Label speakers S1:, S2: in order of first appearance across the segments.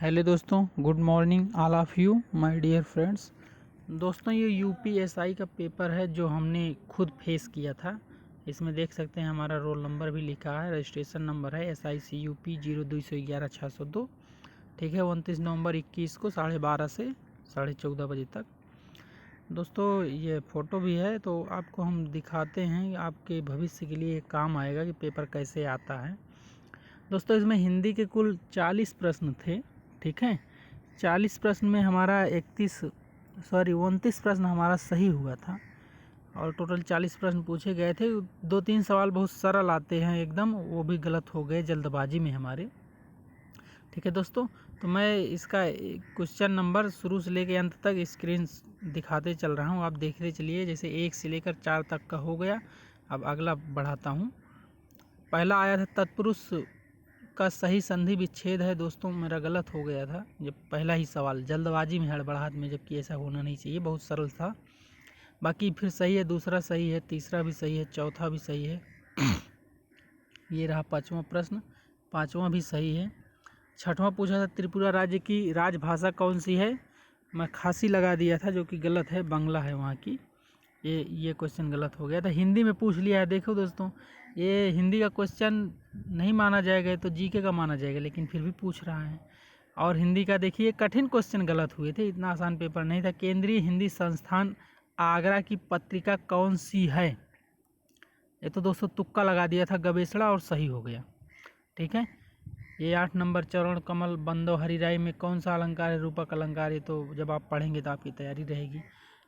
S1: Hello दोस्तों, good morning all of you my dear friends. दोस्तों, ये यूपीएसआई का पेपर है जो हमने खुद फेस किया था। इसमें देख सकते हैं हमारा रोल नंबर भी लिखा है, रजिस्ट्रेशन नंबर है SICUP 0211-602। ठीक है, 29 नवंबर 21 को 12:30 से 14:30 बजे तक। दोस्तों, ये फ़ोटो भी है तो आपको हम दिखाते हैं, आपके भविष्य के लिए काम आएगा कि पेपर कैसे आता है। दोस्तों, इसमें हिंदी के कुल 40 प्रश्न थे। ठीक है, 40 प्रश्न में हमारा 29 प्रश्न हमारा सही हुआ था और टोटल 40 प्रश्न पूछे गए थे। 2-3 सवाल बहुत सरल आते हैं एकदम, वो भी गलत हो गए जल्दबाजी में हमारे। ठीक है दोस्तों, तो मैं इसका क्वेश्चन नंबर शुरू से लेकर अंत तक स्क्रीन दिखाते चल रहा हूँ, आप देखते चलिए। जैसे 1 से लेकर 4 तक का हो गया, अब अगला बढ़ाता हूँ। पहला आया था तत्पुरुष का सही संधि विच्छेद है। दोस्तों, मेरा गलत हो गया था जब पहला ही सवाल जल्दबाजी में, हड़बड़ाहट में, जबकि ऐसा होना नहीं चाहिए, बहुत सरल था। बाकी फिर सही है, दूसरा सही है, तीसरा भी सही है, चौथा भी सही है। ये रहा 5वां प्रश्न, 5वां भी सही है। 6वां पूछा था त्रिपुरा राज्य की राजभाषा कौन सी है। मैं खासी लगा दिया था जो कि गलत है, बांग्ला है वहाँ की। ये क्वेश्चन गलत हो गया था। हिंदी में पूछ लिया है। देखो दोस्तों, ये हिंदी का क्वेश्चन नहीं माना जाएगा तो जीके का माना जाएगा, लेकिन फिर भी पूछ रहा है। और हिंदी का देखिए, कठिन क्वेश्चन गलत हुए थे, इतना आसान पेपर नहीं था। केंद्रीय हिंदी संस्थान आगरा की पत्रिका कौन सी है। ये तो दोस्तों तुक्का लगा दिया था, गवेषणा, और सही हो गया। ठीक है, ये 8 नंबर चरण कमल बंदो हरिराई में कौन सा अलंकार है, रूपक अलंकार। ये तो जब आप पढ़ेंगे तो आपकी तैयारी रहेगी।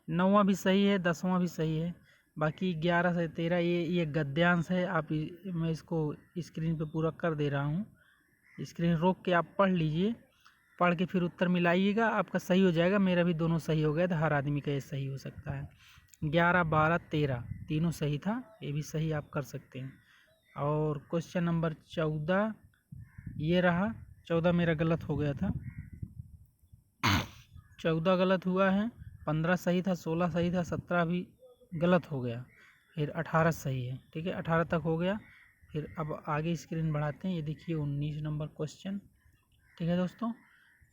S1: 9वां भी सही है, 10वां भी सही है। बाकी 11 से 13 ये गद्यांश है। मैं इसको स्क्रीन पे पूरा कर दे रहा हूँ, स्क्रीन रोक के आप पढ़ लीजिए, पढ़ के फिर उत्तर मिलाइएगा, आपका सही हो जाएगा। मेरा भी दोनों सही हो गया था, हर आदमी का ये सही हो सकता है। 11, 12, 13 तीनों सही था, ये भी सही आप कर सकते हैं। और क्वेश्चन नंबर 14 ये रहा, 14 मेरा गलत हो गया था, 14 गलत हुआ है। 15 सही था, 16 सही था, 17 भी गलत हो गया, फिर 18 सही है। ठीक है, 18 तक हो गया। फिर अब आगे स्क्रीन बढ़ाते हैं, ये देखिए 19 नंबर क्वेश्चन। ठीक है दोस्तों,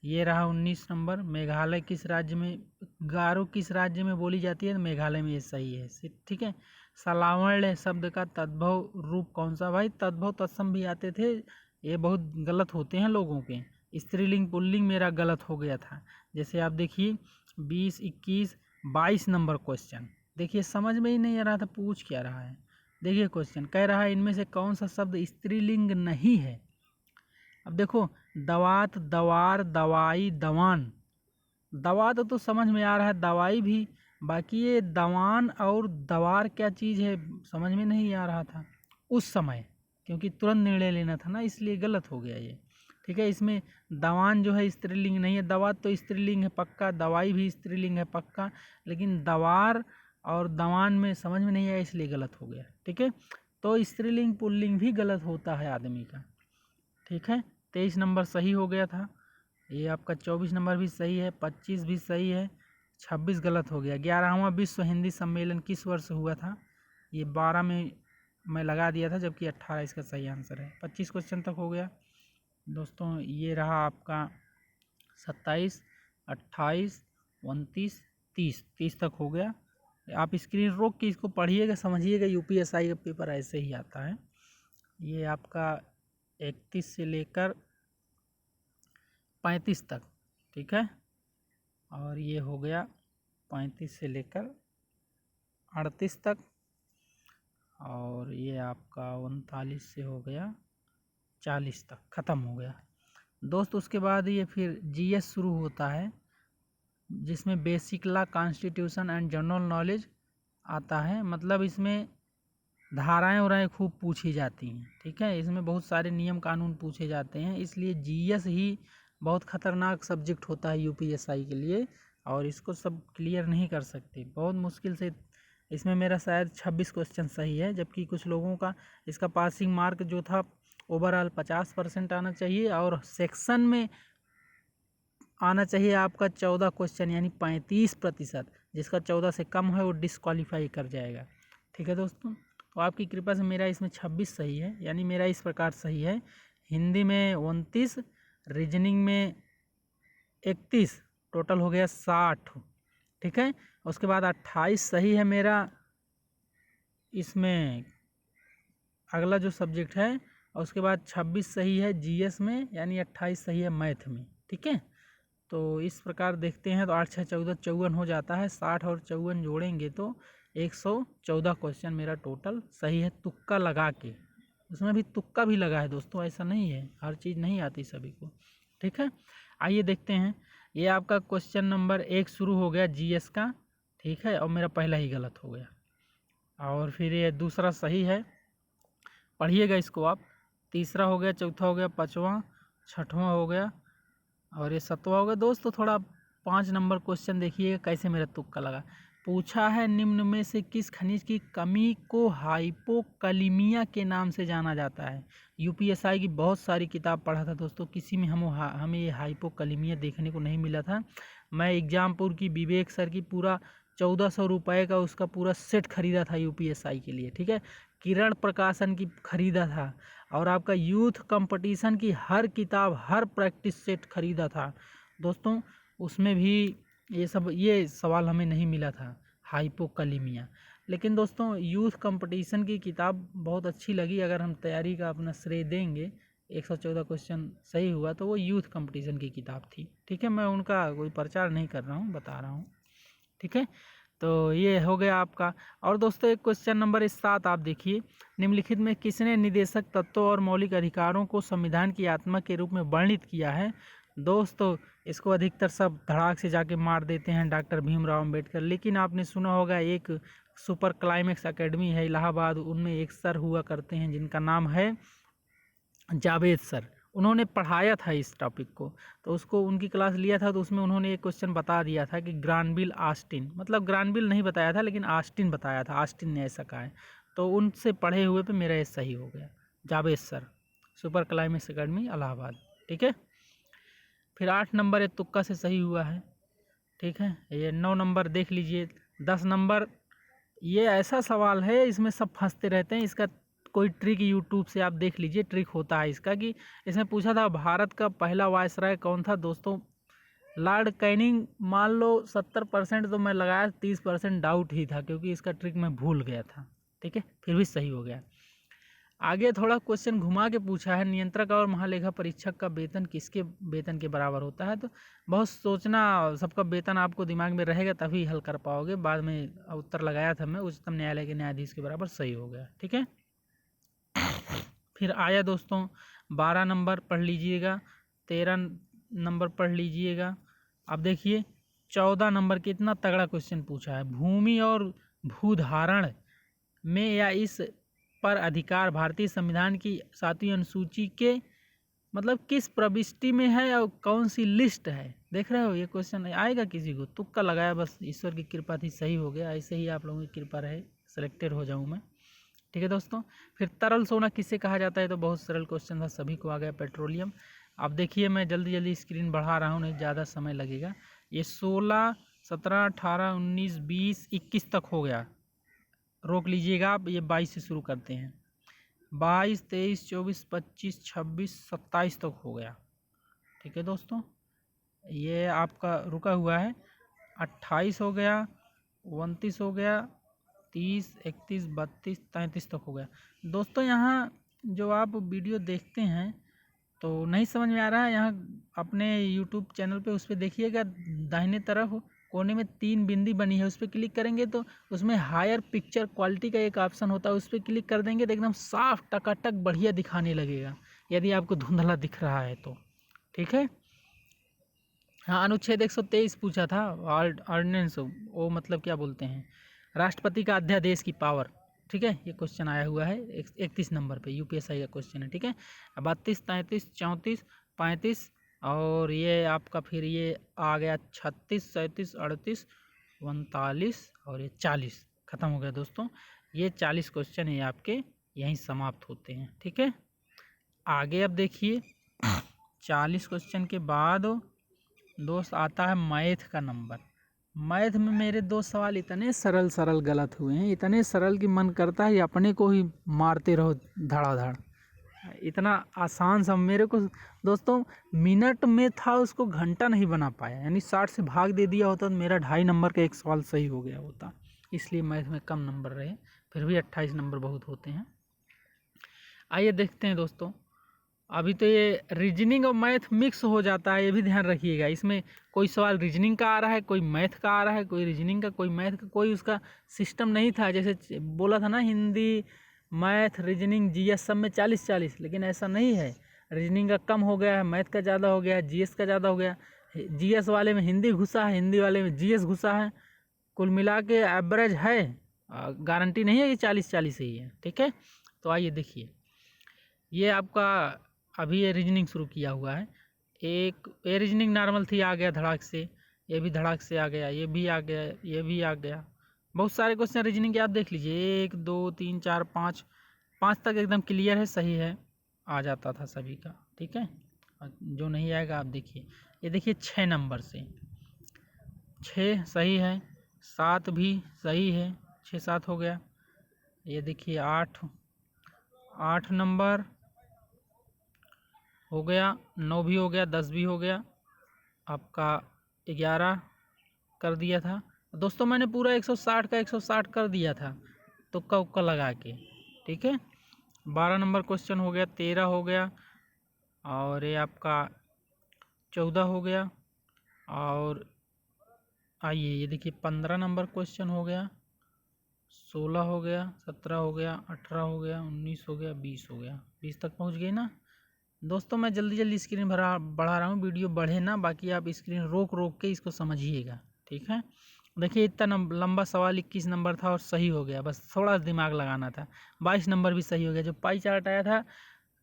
S1: ये रहा 19 नंबर। मेघालय किस राज्य में, गारो किस राज्य में बोली जाती है, तो मेघालय में, ये सही है। ठीक है, सलावण्य शब्द का तद्भव रूप कौन सा। भाई तद्भव तत्सम भी आते थे, ये बहुत गलत होते हैं लोगों के। स्त्रीलिंग पुल्लिंग मेरा गलत हो गया था। जैसे आप देखिए 20, 21, 22 नंबर क्वेश्चन, देखिए समझ में ही नहीं आ रहा था पूछ क्या रहा है। देखिए क्वेश्चन कह रहा है इनमें से कौन सा शब्द स्त्रीलिंग नहीं है। अब देखो, दवात, दवार, दवाई, दवान। दवा तो समझ में आ रहा है, दवाई भी। बाकी ये दवान और दवार क्या चीज़ है समझ में नहीं आ रहा था उस समय, क्योंकि तुरंत निर्णय लेना था ना, इसलिए गलत हो गया ये। ठीक है, इसमें दवान जो है स्त्रीलिंग नहीं है, दवा तो स्त्रीलिंग है पक्का, दवाई भी स्त्रीलिंग है पक्का, लेकिन दवार और दवान में समझ में नहीं आया, इसलिए गलत हो गया। ठीक है, तो स्त्रीलिंग पुल्लिंग भी गलत होता है आदमी का। ठीक है, 23 नंबर सही हो गया था। ये आपका 24 नंबर भी सही है, 25 भी सही है, 26 गलत हो गया। 11वां विश्व हिंदी सम्मेलन किस वर्ष हुआ था। ये 12 में मैं लगा दिया था, जबकि 18 इसका सही आंसर है। 25 क्वेश्चन तक हो गया दोस्तों। ये रहा आपका 27, 28, 29, 30 तक हो गया। आप स्क्रीन रोक के इसको पढ़िएगा, समझिएगा, यूपीएसआई का पेपर ऐसे ही आता है। ये आपका 31 से लेकर 35 तक। ठीक है, और ये हो गया 35 से लेकर 38 तक, और ये आपका 39 से हो गया 40 तक, ख़त्म हो गया दोस्त। उसके बाद ये फिर जीएस शुरू होता है, जिसमें basic law, constitution and general knowledge आता है। मतलब इसमें धाराएं उराएं खूब पूछी जाती हैं। ठीक है, इसमें बहुत सारे नियम कानून पूछे जाते हैं, इसलिए जीएस ही बहुत ख़तरनाक सब्जेक्ट होता है यूपीएसआई के लिए, और इसको सब क्लियर नहीं कर सकते, बहुत मुश्किल से। इसमें मेरा शायद 26 क्वेश्चन सही है, जबकि कुछ लोगों का इसका पासिंग मार्क जो था ओवरऑल 50% आना चाहिए, और सेक्शन में आना चाहिए आपका 14 क्वेश्चन, यानी 35%। जिसका 14 से कम है वो डिस्क्वालीफाई कर जाएगा। ठीक है दोस्तों, तो आपकी कृपा से मेरा इसमें 26 सही है, यानी मेरा इस प्रकार सही है। हिंदी में 29, रीजनिंग में 31, टोटल हो गया 60। ठीक है, उसके बाद 28 सही है मेरा इसमें अगला जो सब्जेक्ट है, और उसके बाद 26 सही है जीएस में, यानी 28 सही है मैथ में। ठीक है, तो इस प्रकार देखते हैं तो 8 6 14 54 हो जाता है। 60 और 54 जोड़ेंगे तो 114 क्वेश्चन मेरा टोटल सही है, तुक्का लगा के। उसमें भी तुक्का भी लगा है दोस्तों, ऐसा नहीं है, हर चीज़ नहीं आती सभी को। ठीक है, आइए देखते हैं। ये आपका क्वेश्चन नंबर 1 शुरू हो गया जीएस का। ठीक है, और मेरा पहला ही गलत हो गया, और फिर ये दूसरा सही है, पढ़िएगा इसको आप। तीसरा हो गया, चौथा हो गया, पाँचवा, छठवां हो गया, और ये 7वां हो गया। दोस्तों थोड़ा 5 नंबर क्वेश्चन देखिएगा कैसे मेरा तुक्का लगा। पूछा है निम्न में से किस खनिज की कमी को हाइपोकैलिमिया के नाम से जाना जाता है। यूपीएसआई की बहुत सारी किताब पढ़ा था दोस्तों, किसी में हमें ये हाइपोकैलिमिया देखने को नहीं मिला था। मैं एग्जामपुर की विवेक सर की पूरा 1400 रुपये का उसका पूरा सेट खरीदा था यूपीएसआई के लिए। ठीक है, किरण प्रकाशन की खरीदा था, और आपका यूथ कंपटीशन की हर किताब, हर प्रैक्टिस सेट खरीदा था दोस्तों। उसमें भी ये सवाल हमें नहीं मिला था हाइपोकैलिमिया। लेकिन दोस्तों यूथ कंपटीशन की किताब बहुत अच्छी लगी। अगर हम तैयारी का अपना श्रेय देंगे, 114 क्वेश्चन सही हुआ तो वो यूथ कंपटीशन की किताब थी। ठीक है, मैं उनका कोई प्रचार नहीं कर रहा हूँ, बता रहा हूँ। ठीक है, तो ये हो गया आपका। और दोस्तों एक क्वेश्चन नंबर 7 आप देखिए। निम्नलिखित में किसने निदेशक तत्वों और मौलिक अधिकारों को संविधान की आत्मा के रूप में वर्णित किया है। दोस्तों इसको अधिकतर सब धड़ाक से जाके मार देते हैं, डॉक्टर भीमराव अंबेडकर। लेकिन आपने सुना होगा एक सुपर क्लाइमेक्स एकेडमी है इलाहाबाद, उनमें एक सर हुआ करते हैं जिनका नाम है जावेद सर। उन्होंने पढ़ाया था इस टॉपिक को, तो उसको उनकी क्लास लिया था, तो उसमें उन्होंने एक क्वेश्चन बता दिया था कि ग्रानविल ऑस्टिन, मतलब ग्रानविल नहीं बताया था लेकिन ऑस्टिन बताया था, ऑस्टिन ने ऐसा कहा है। तो उनसे पढ़े हुए पे मेरा ये सही हो गया, Javed sir, super climax academy Allahabad. ठीक है, फिर 8 नंबर ये तुक्का से सही हुआ है। ठीक है, ये 9 नंबर देख लीजिए। 10 नंबर ये ऐसा सवाल है, इसमें सब फंसते रहते हैं। इसका कोई ट्रिक यूट्यूब से आप देख लीजिए, ट्रिक होता है इसका कि इसमें पूछा था भारत का पहला वायसराय कौन था। दोस्तों लॉर्ड कैनिंग। मान लो 70% तो मैं लगाया, 30% डाउट ही था, क्योंकि इसका ट्रिक मैं भूल गया था। ठीक है, फिर भी सही हो गया। आगे थोड़ा क्वेश्चन घुमा के पूछा है, नियंत्रक और महालेखा परीक्षक का वेतन किसके वेतन के बराबर होता है। तो बहुत सोचना, सबका वेतन आपको दिमाग में रहेगा तभी हल कर पाओगे। बाद में उत्तर लगाया था मैं, उच्चतम न्यायालय के न्यायाधीश के बराबर, सही हो गया। ठीक है, फिर आया दोस्तों 12 नंबर पढ़ लीजिएगा, 13 नंबर पढ़ लीजिएगा। अब देखिए 14 नंबर कितना तगड़ा क्वेश्चन पूछा है। भूमि और भूधारण में या इस पर अधिकार भारतीय संविधान की 7वीं अनुसूची के मतलब किस प्रविष्टि में है और कौन सी लिस्ट है। देख रहे हो, ये क्वेश्चन आएगा किसी को, तुक्का लगाया, बस ईश्वर की कृपा थी, सही हो गया। ऐसे ही आप लोगों की कृपा रहे, सिलेक्टेड हो जाऊं मैं। ठीक है दोस्तों, फिर तरल सोना किसे कहा जाता है, तो बहुत सरल क्वेश्चन था, सभी को आ गया, पेट्रोलियम। अब देखिए मैं जल्दी जल्दी स्क्रीन बढ़ा रहा हूँ, नहीं ज़्यादा समय लगेगा। ये 16, 17, 18, 19, 20, 21 तक हो गया। रोक लीजिएगा आप, ये 22 से शुरू करते हैं। 22, 23, 24, 25, 26, 27 तक हो गया। ठीक है दोस्तों, ये आपका रुका हुआ है। 28 हो गया, 29 हो गया, 30, 31, 32, 33 तक हो गया। दोस्तों यहाँ जो आप वीडियो देखते हैं तो नहीं समझ में आ रहा है, यहाँ अपने YouTube चैनल पे उस पर देखिएगा, दाहिने तरफ कोने में 3 बिंदी बनी है, उस पर क्लिक करेंगे तो उसमें हायर पिक्चर क्वालिटी का एक ऑप्शन होता है, उस पर क्लिक कर देंगे तो एकदम साफ टकाटक बढ़िया दिखाने लगेगा, यदि आपको धुंधला दिख रहा है तो। ठीक है, हाँ, अनुच्छेद 123 पूछा था, ऑर्डिनेंस, वो मतलब क्या बोलते हैं, राष्ट्रपति का अध्यादेश की पावर। ठीक है, ये क्वेश्चन आया हुआ है 31 नंबर पे, यूपीएसआई का क्वेश्चन है। ठीक है, 32, 33, 34, 35, और ये आपका फिर ये आ गया 36, 37, 38, 39 और ये 40, खत्म हो गया दोस्तों। ये 40 क्वेश्चन ये आपके यहीं समाप्त होते हैं। ठीक है, आगे अब देखिए 40 क्वेश्चन के बाद दोस्त आता है मैथ का नंबर। मैथ में मेरे 2 सवाल इतने सरल सरल गलत हुए हैं, इतने सरल कि मन करता है अपने को ही मारते रहो धड़ाधड़। इतना आसान सा मेरे को दोस्तों मिनट में था, उसको घंटा नहीं बना पाया, यानी 60 से भाग दे दिया होता तो मेरा 2.5 नंबर का एक सवाल सही हो गया होता। इसलिए मैथ में कम नंबर रहे, फिर भी 28 नंबर बहुत होते हैं। आइए देखते हैं दोस्तों, अभी तो ये रीजनिंग और मैथ मिक्स हो जाता है, ये भी ध्यान रखिएगा। इसमें कोई सवाल रीजनिंग का आ रहा है, कोई मैथ का आ रहा है, कोई रीजनिंग का, कोई मैथ का, कोई उसका सिस्टम नहीं था। जैसे बोला था ना, हिंदी, मैथ, रीजनिंग, जीएस सब में 40-40, लेकिन ऐसा नहीं है। रीजनिंग का कम हो गया है, मैथ का ज़्यादा हो गया है, जीएस का ज़्यादा हो गया। जीएस वाले में हिंदी घुसा है, हिंदी वाले में जीएस घुसा है। कुल मिला के एवरेज है, गारंटी नहीं है कि 40-40 ही है। ठीक है, तो आइए देखिए, ये आपका अभी ये रीजनिंग शुरू किया हुआ है। एक ये रीजनिंग नॉर्मल थी, आ गया धड़ाक से, ये भी धड़ाक से आ गया, ये भी आ गया, ये भी आ गया। बहुत सारे क्वेश्चन रीजनिंग के आप देख लीजिए, 1 2 3 4 5 5 तक एकदम क्लियर है, सही है, आ जाता था सभी का। ठीक है, जो नहीं आएगा आप देखिए, ये देखिए 6 नंबर से 6 सही है, 7 भी सही है, 6-7 हो गया। ये देखिए 8 नंबर हो गया, 9 भी हो गया, 10 भी हो गया, आपका 11 कर दिया था दोस्तों। मैंने पूरा 160 का 160 कर दिया था तुक्का उक्का लगा के। ठीक है, 12 नंबर क्वेश्चन हो गया, 13 हो गया, और ये आपका 14 हो गया। और आइए ये देखिए 15 नंबर क्वेश्चन हो गया, 16 हो गया, 17 हो गया, 18 हो गया, 19 हो गया, 20 हो गया। 20 तक पहुंच गए ना दोस्तों। मैं जल्दी जल्दी स्क्रीन बढ़ा रहा हूँ, वीडियो बढ़े ना, बाकी आप स्क्रीन रोक रोक के इसको समझिएगा। ठीक है, देखिए इतना लंबा सवाल 21 नंबर था और सही हो गया, बस थोड़ा दिमाग लगाना था। 22 नंबर भी सही हो गया। जो पाई चार्ट आया था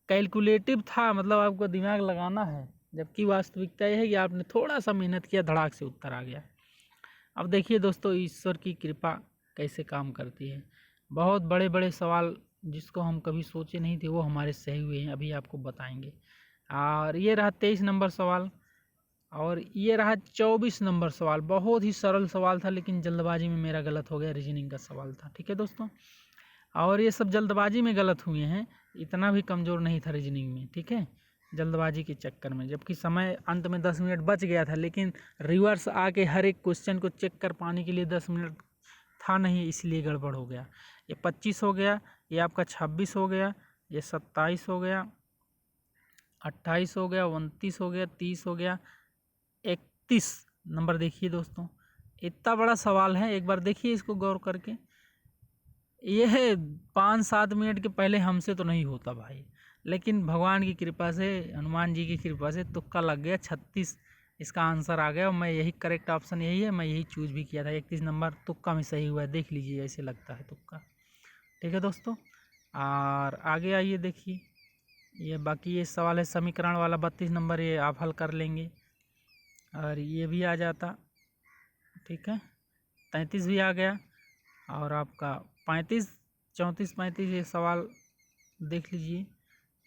S1: कैलकुलेटिव था, मतलब आपको दिमाग लगाना है, जबकि वास्तविकता यह है कि आपने थोड़ा सा मेहनत किया, धड़ाक से उत्तर आ गया। अब देखिए दोस्तों, ईश्वर की कृपा कैसे काम करती है। बहुत बड़े बड़े सवाल जिसको हम कभी सोचे नहीं थे वो हमारे सही हुए हैं, अभी आपको बताएंगे। और ये रहा 23 नंबर सवाल, और ये रहा 24 नंबर सवाल। बहुत ही सरल सवाल था, लेकिन जल्दबाजी में मेरा गलत हो गया, रीजनिंग का सवाल था। ठीक है दोस्तों, और ये सब जल्दबाजी में गलत हुए हैं, इतना भी कमज़ोर नहीं था रीजनिंग में। ठीक है, जल्दबाजी के चक्कर में, जबकि समय अंत में 10 मिनट बच गया था, लेकिन रिवर्स आके हर एक क्वेश्चन को चेक कर पाने के लिए 10 मिनट था नहीं, इसलिए गड़बड़ हो गया। ये 25 हो गया, ये आपका 26 हो गया, ये 27 हो गया, 28 हो गया, 29 हो गया, 30 हो गया, 31 नंबर। देखिए दोस्तों, इतना बड़ा सवाल है, एक बार देखिए इसको गौर करके। ये है 5-7 मिनट के पहले हमसे तो नहीं होता भाई, लेकिन भगवान की कृपा से, हनुमान जी की कृपा से तुक्का लग गया। 36 इसका आंसर आ गया, और मैं यही करेक्ट ऑप्शन यही है, मैं यही चूज भी किया था। 31 नंबर तुक्का में सही हुआ है, देख लीजिए, ऐसे लगता है तुक्का। ठीक है दोस्तों, और आगे आइए देखिए, ये बाकी ये सवाल है समीकरण वाला 32 नंबर, ये आप हल कर लेंगे, और ये भी आ जाता। ठीक है, 33 भी आ गया, और आपका 35, 34, 35 ये सवाल देख लीजिए।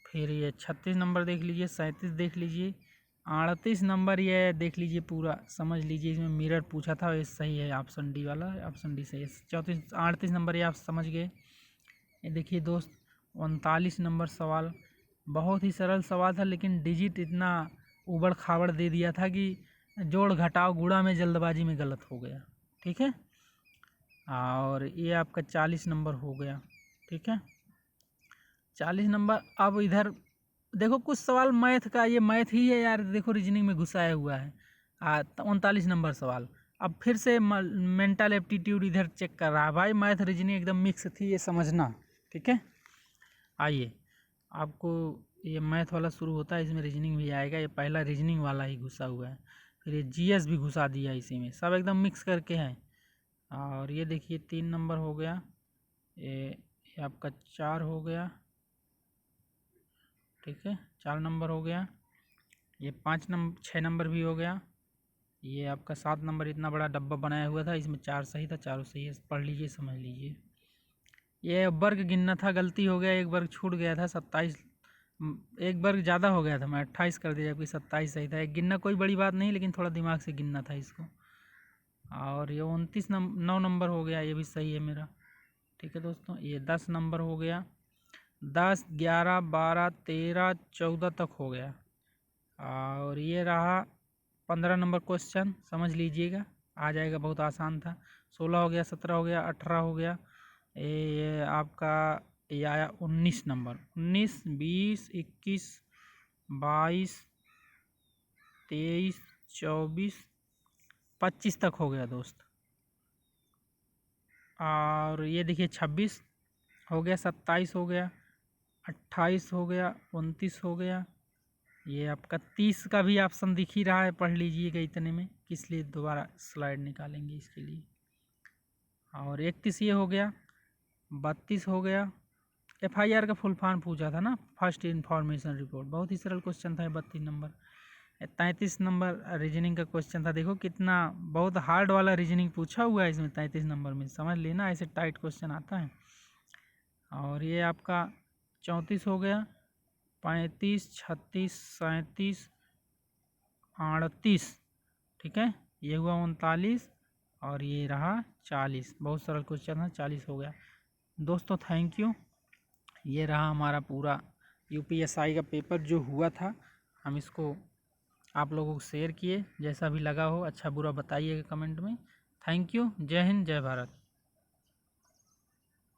S1: फिर ये 36 नंबर देख लीजिए, 37 देख लीजिए, 38 नंबर ये देख लीजिए, पूरा समझ लीजिए। इसमें मिरर पूछा था, ये सही है, ऑप्शन डी वाला, ऑप्शन डी सही है। 38 नंबर ये आप समझ गए। ये देखिए दोस्त, 39 नंबर सवाल, बहुत ही सरल सवाल था, लेकिन डिजिट इतना उबड़ खाबड़ दे दिया था कि जोड़ घटाव गुणा में जल्दबाजी में गलत हो गया। ठीक है, और ये आपका 40 नंबर हो गया। ठीक है, 40 नंबर। अब इधर देखो कुछ सवाल मैथ का, ये मैथ ही है यार, देखो रीजनिंग में घुसाया हुआ है। 39 नंबर सवाल, अब फिर से मेंटल एप्टीट्यूड इधर चेक कर रहा है भाई। मैथ रीजनिंग एकदम मिक्स थी, ये समझना। ठीक है, आइए आपको ये मैथ वाला शुरू होता है, इसमें रीजनिंग भी आएगा। ये पहला रीजनिंग वाला ही घुसा हुआ है, फिर ये जीएस भी घुसा दिया इसी में, सब एकदम मिक्स करके है। और ये देखिए 3 नंबर हो गया, ये आपका 4 हो गया। ठीक है, 4 नंबर हो गया, ये 6 नंबर भी हो गया। ये आपका 7 नंबर, इतना बड़ा डब्बा बनाया हुआ था, इसमें 4 सही था, चारों सही है, पढ़ लीजिए, समझ लीजिए। ये वर्ग गिनना था, गलती हो गया, एक वर्ग छूट गया था, 27, एक वर्ग ज़्यादा हो गया था, मैं 28 कर दिया, जबकि 27 सही था। एक गिनना कोई बड़ी बात नहीं, लेकिन थोड़ा दिमाग से गिनना था इसको। और ये 9 नंबर हो गया, ये भी सही है मेरा। ठीक है दोस्तों, ये 10 नंबर हो गया, 10, 11, 12, 13, 14 तक हो गया। और ये रहा 15 नंबर क्वेश्चन, समझ लीजिएगा, आ जाएगा, बहुत आसान था। 16 हो गया, 17 हो गया, 18 हो गया, ये आपका ये आया 19 नंबर। 19, 20, 21, 22, 23, 24, 25 तक हो गया दोस्त। और ये देखिए 26 हो गया, 27 हो गया, 28 हो गया, 29 हो गया। ये आपका 30 का भी ऑप्शन दिख ही रहा है, पढ़ लीजिएगा इतने में, किस लिए दोबारा स्लाइड निकालेंगे इसके लिए। और 31 ये हो गया, 32 हो गया। FIR का फुल फॉर्म पूछा था ना, फर्स्ट इन्फॉर्मेशन रिपोर्ट, बहुत ही सरल क्वेश्चन था 32 नंबर। 33 नंबर रीजनिंग का क्वेश्चन था, देखो कितना बहुत हार्ड वाला रीजनिंग पूछा हुआ है इसमें 33 नंबर में, समझ लेना, ऐसे टाइट क्वेश्चन आता है। और ये आपका 34 हो गया, 35, 36, 37, 38, ठीक है, ये हुआ 39, और ये रहा 40। बहुत सरल क्वेश्चन है, 40 हो गया दोस्तों। Thank you. ये रहा हमारा पूरा UPSI का पेपर जो हुआ था, हम इसको आप लोगों को शेयर किए। जैसा भी लगा हो अच्छा बुरा बताइएगा कमेंट में। Thank you. जय हिंद, जय भारत।